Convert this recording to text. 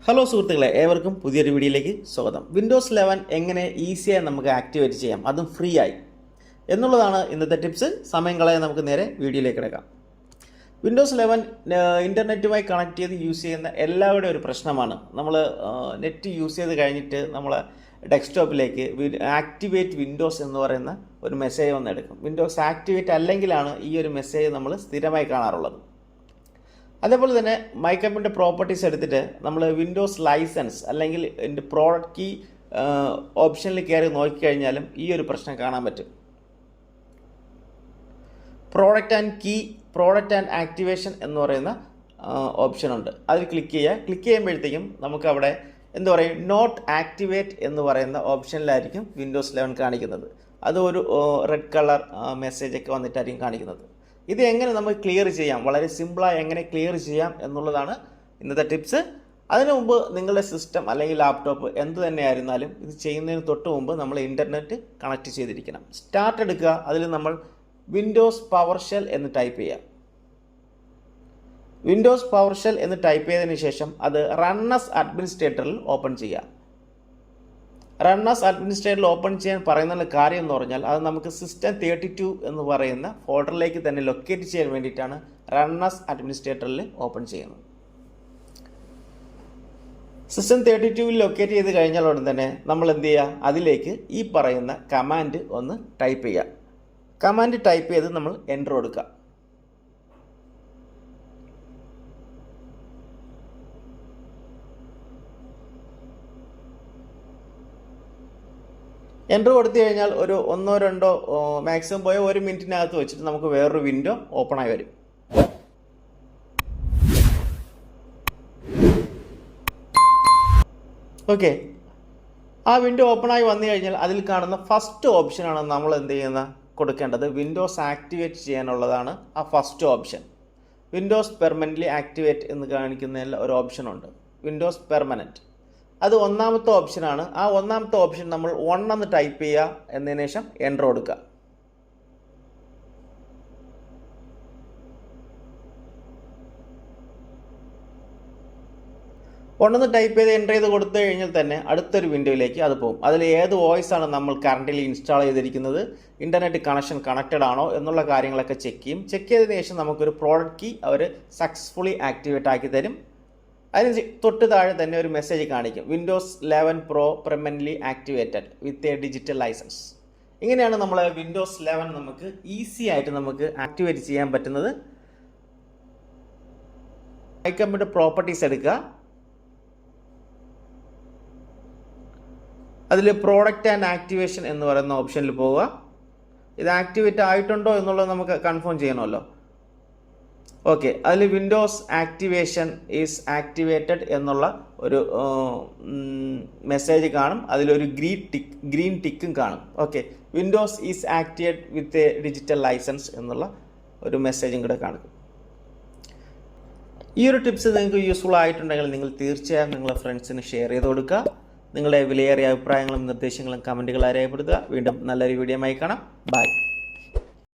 Hello സുഹൃത്തുക്കളെ, ഏവർക്കും പുതിയൊരു വീഡിയോയിലേക്ക് സ്വാഗതം. വിൻഡോസ് 11 എങ്ങനെ ഈസിയായി നമുക്ക് ആക്ടിവേറ്റ് ചെയ്യാം, അതും ഫ്രീ ആയി എന്നുള്ളതാണ് ഇന്നത്തെ ടിപ്സ്. സമയം കളയാൻ നമുക്ക് നേരെ വീഡിയോയിലേക്ക് കിടക്കാം. വിൻഡോസ് 11 ഇൻ്റർനെറ്റുമായി കണക്ട് ചെയ്ത് യൂസ് ചെയ്യുന്ന എല്ലാവരുടെയും ഒരു പ്രശ്നമാണ്. നമ്മൾ നെറ്റ് യൂസ് ചെയ്ത് കഴിഞ്ഞിട്ട് നമ്മൾ ഡെസ്ക്ടോപ്പിലേക്ക് ആക്ടിവേറ്റ് വിൻഡോസ് എന്ന് പറയുന്ന ഒരു മെസ്സേജ് വന്നെടുക്കും. വിൻഡോസ് ആക്ടിവേറ്റ് അല്ലെങ്കിലാണ് ഈ ഒരു മെസ്സേജ് നമ്മൾ സ്ഥിരമായി കാണാറുള്ളത്. അതേപോലെ തന്നെ മൈ കമ്പ്യൂട്ടർ പ്രോപ്പർട്ടീസ് എടുത്തിട്ട് നമ്മൾ വിൻഡോസ് ലൈസൻസ് അല്ലെങ്കിൽ എൻ്റെ പ്രോഡക്റ്റ് കീ ഓപ്ഷനിൽ കയറി നോക്കിക്കഴിഞ്ഞാലും ഈ ഒരു പ്രശ്നം കാണാൻ പറ്റും. പ്രോഡക്റ്റ് ആൻഡ് ആക്ടിവേഷൻ എന്ന് പറയുന്ന ഓപ്ഷനുണ്ട്. അതിൽ ക്ലിക്ക് ചെയ്യുമ്പോഴത്തേക്കും നമുക്ക് അവിടെ നോട്ട് ആക്ടിവേറ്റ് എന്ന് പറയുന്ന ഓപ്ഷനിലായിരിക്കും വിൻഡോസ് 11 കാണിക്കുന്നത്. അത് ഒരു റെഡ് കളർ മെസ്സേജൊക്കെ വന്നിട്ടായിരിക്കും കാണിക്കുന്നത്. ഇത് എങ്ങനെ നമുക്ക് ക്ലിയർ ചെയ്യാം, വളരെ സിമ്പിളായി എങ്ങനെ ക്ലിയർ ചെയ്യാം എന്നുള്ളതാണ് ഇന്നത്തെ ടിപ്സ്. അതിനു മുമ്പ് നിങ്ങളുടെ സിസ്റ്റം അല്ലെങ്കിൽ ലാപ്ടോപ്പ് എന്ത് തന്നെയായിരുന്നാലും ഇത് ചെയ്യുന്നതിന് തൊട്ട് മുമ്പ് നമ്മൾ ഇൻ്റർനെറ്റ് കണക്ട് ചെയ്തിരിക്കണം. സ്റ്റാർട്ട് എടുക്കുക, അതിൽ നമ്മൾ വിൻഡോസ് പവർഷെൽ എന്ന് ടൈപ്പ് ചെയ്യാം. വിൻഡോസ് പവർഷെൽ എന്ന് ടൈപ്പ് ചെയ്തതിന് ശേഷം അത് റണ്ണസ് അഡ്മിനിസ്ട്രേറ്ററിൽ ഓപ്പൺ ചെയ്യുക. റണ്ണസ് അഡ്മിനിസ്ട്രേറ്ററിൽ ഓപ്പൺ ചെയ്യാൻ പറയുന്ന കാര്യം എന്ന് പറഞ്ഞാൽ അത് നമുക്ക് സിസ്റ്റം 32 എന്ന് പറയുന്ന ഫോൾഡറിലേക്ക് തന്നെ ലൊക്കേറ്റ് ചെയ്യാൻ വേണ്ടിയിട്ടാണ് റണ്ണസ് അഡ്മിനിസ്ട്രേറ്ററിൽ ഓപ്പൺ ചെയ്യുന്നത്. സിസ്റ്റം 32ൽ ലൊക്കേറ്റ് ചെയ്ത് കഴിഞ്ഞാൽ ഉടൻ തന്നെ നമ്മൾ എന്ത് ചെയ്യുക, അതിലേക്ക് ഈ പറയുന്ന കമാൻഡ് ഒന്ന് ടൈപ്പ് ചെയ്യുക. കമാൻഡ് ടൈപ്പ് ചെയ്ത് നമ്മൾ എൻ്റർ കൊടുക്കുക. എൻ്റർ കൊടുത്തു കഴിഞ്ഞാൽ ഒരു 1-2 മാക്സിമം പോയ 1 മിനിറ്റിനകത്ത് വെച്ചിട്ട് നമുക്ക് വേറൊരു വിൻഡോ ഓപ്പണായി വരും. ഓക്കെ, ആ വിൻഡോ ഓപ്പണായി വന്നു കഴിഞ്ഞാൽ അതിൽ കാണുന്ന ഫസ്റ്റ് ഓപ്ഷനാണ് നമ്മൾ കൊടുക്കേണ്ടത്. വിൻഡോസ് ആക്ടിവേറ്റ് ചെയ്യാനുള്ളതാണ് ആ first option. Windows permanently activate എന്ന് കാണിക്കുന്നതിൽ ഒരു ഓപ്ഷനുണ്ട്, വിൻഡോസ് പെർമനൻറ്റ്. അത് ഒന്നാമത്തെ ഓപ്ഷനാണ്. ആ ഒന്നാമത്തെ ഓപ്ഷൻ നമ്മൾ 1 എന്ന് ടൈപ്പ് ചെയ്യുക, എന്നതിന് ശേഷം എൻ്റർ കൊടുക്കുക. ഒന്ന് ടൈപ്പ് ചെയ്ത് എൻ്റർ ചെയ്ത് കൊടുത്തു കഴിഞ്ഞാൽ തന്നെ അടുത്തൊരു വിൻഡോയിലേക്ക് അത് പോകും. അതിൽ ഏത് വോയിസ് ആണ് നമ്മൾ കറൻ്റ് ഇൻസ്റ്റാൾ ചെയ്തിരിക്കുന്നത്, ഇൻ്റർനെറ്റ് കണക്ഷൻ കണക്റ്റഡ് ആണോ എന്നുള്ള കാര്യങ്ങളൊക്കെ ചെക്ക് ചെയ്യും. ചെക്ക് ചെയ്തതിന് ശേഷം നമുക്കൊരു പ്രോഡക്റ്റ് കീ അവർ സക്സസ്ഫുള്ളി ആക്ടിവേറ്റ് ആക്കി തരും. അതിന് തൊട്ട് താഴെ തന്നെ ഒരു മെസ്സേജ് കാണിക്കും, Windows 11 pro permanently activated with a digital licence. ഇങ്ങനെയാണ് നമ്മൾ വിൻഡോസ് 11 നമുക്ക് ഈസി ആയിട്ട് നമുക്ക് ആക്ടിവേറ്റ് ചെയ്യാൻ പറ്റുന്നത്. മൈ കമ്പ്യൂട്ടർ പ്രോപ്പർട്ടീസ് എടുക്കുക, അതിൽ പ്രോഡക്റ്റ് ആൻഡ് ആക്ടിവേഷൻ എന്ന് പറയുന്ന ഓപ്ഷനിൽ പോവുക. ഇത് ആക്ടിവേറ്റ് ആയിട്ടുണ്ടോ എന്നുള്ളത് നമുക്ക് കൺഫേം ചെയ്യണമല്ലോ. ഓക്കെ, അതിൽ വിൻഡോസ് ആക്ടിവേഷൻ ഈസ് ആക്ടിവേറ്റഡ് എന്നുള്ള ഒരു മെസ്സേജ് കാണും. അതിലൊരു ഗ്രീൻ ടിക്കും കാണും. Okay, Windows is activate with a digital licence എന്നുള്ള ഒരു മെസ്സേജും കൂടെ കാണും. ഈ ഒരു ടിപ്സ് നിങ്ങൾക്ക് യൂസ്ഫുൾ ആയിട്ടുണ്ടെങ്കിൽ നിങ്ങൾ തീർച്ചയായും നിങ്ങളുടെ ഫ്രണ്ട്സിന് ഷെയർ ചെയ്ത് കൊടുക്കുക. നിങ്ങളുടെ വിലയേറിയ അഭിപ്രായങ്ങളും നിർദ്ദേശങ്ങളും കമൻറ്റുകളായി രേഖപ്പെടുത്തുക. വീണ്ടും നല്ലൊരു വീഡിയോയുമായി കാണാം. ബൈ.